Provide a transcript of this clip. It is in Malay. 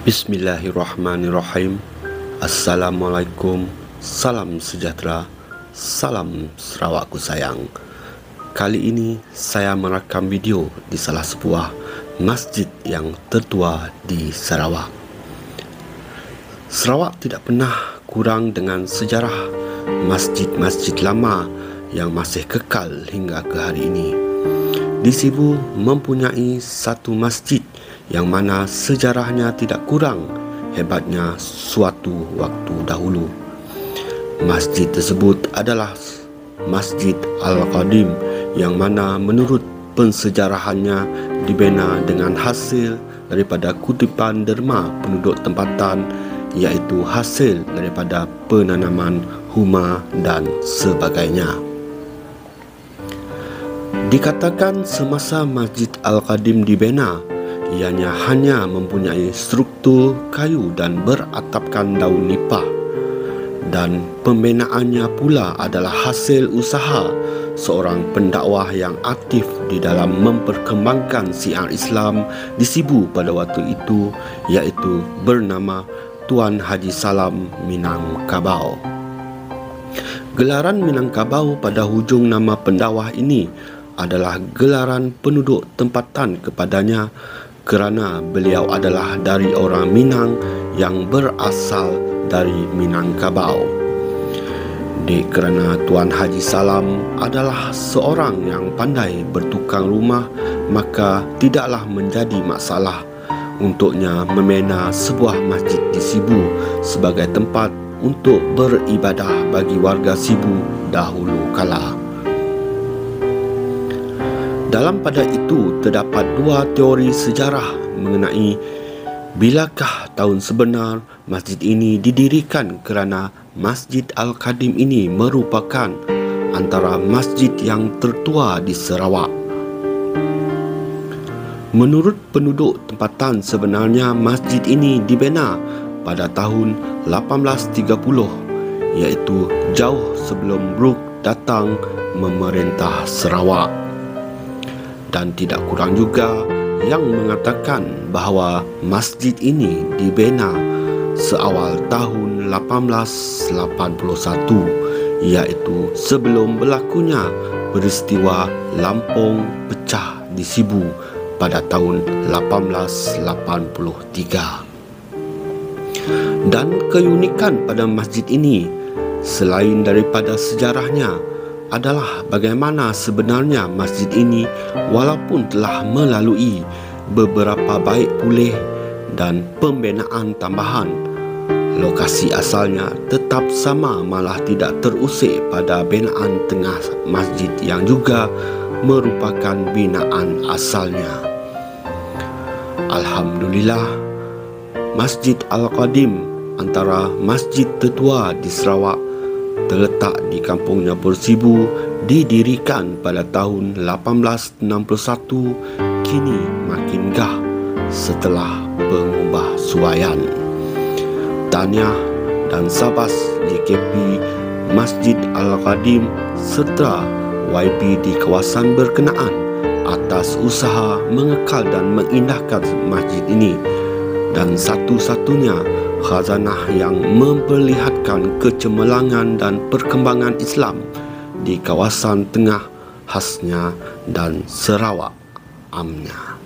Bismillahirrahmanirrahim. Assalamualaikum, salam sejahtera, salam Sarawakku sayang. Kali ini saya merakam video di salah sebuah masjid yang tertua di Sarawak. Sarawak tidak pernah kurang dengan sejarah masjid-masjid lama yang masih kekal hingga ke hari ini. Di Sibu mempunyai satu masjid yang mana sejarahnya tidak kurang hebatnya suatu waktu dahulu. Masjid tersebut adalah Masjid Al-Qadim yang mana menurut pensejarahannya dibina dengan hasil daripada kutipan derma penduduk tempatan, iaitu hasil daripada penanaman huma dan sebagainya. Dikatakan semasa Masjid Al-Qadim dibina, ianya hanya mempunyai struktur kayu dan beratapkan daun nipah, dan pembinaannya pula adalah hasil usaha seorang pendakwah yang aktif di dalam memperkembangkan syiar Islam di Sibu pada waktu itu, iaitu bernama Tuan Haji Salam Minangkabau. Gelaran Minangkabau pada hujung nama pendakwah ini adalah gelaran penduduk tempatan kepadanya, kerana beliau adalah dari orang Minang yang berasal dari Minangkabau. Kerana Tuan Haji Salam adalah seorang yang pandai bertukang rumah, maka tidaklah menjadi masalah untuknya membina sebuah masjid di Sibu sebagai tempat untuk beribadah bagi warga Sibu dahulu kala. Dalam pada itu terdapat dua teori sejarah mengenai bilakah tahun sebenar masjid ini didirikan, kerana Masjid Al-Qadim ini merupakan antara masjid yang tertua di Sarawak. Menurut penduduk tempatan, sebenarnya masjid ini dibina pada tahun 1830, iaitu jauh sebelum Brooke datang memerintah Sarawak. Dan tidak kurang juga yang mengatakan bahawa masjid ini dibina seawal tahun 1881, iaitu sebelum berlakunya peristiwa Lampung pecah di Sibu pada tahun 1883. Dan keunikan pada masjid ini, selain daripada sejarahnya, adalah bagaimana sebenarnya masjid ini walaupun telah melalui beberapa baik pulih dan pembinaan tambahan, lokasi asalnya tetap sama, malah tidak terusik pada binaan tengah masjid yang juga merupakan binaan asalnya. Alhamdulillah, Masjid Al-Qadim antara masjid tertua di Sarawak terletak di kampung Nyabur Sibu, didirikan pada tahun 1861, kini makin gah setelah pengubahsuaian. Tahniah dan sabas JKP Masjid Al-Qadim serta YB di kawasan berkenaan atas usaha mengekal dan mengindahkan masjid ini. dan satu-satunya khazanah yang memperlihatkan kecemerlangan dan perkembangan Islam di kawasan tengah khasnya dan Sarawak amnya.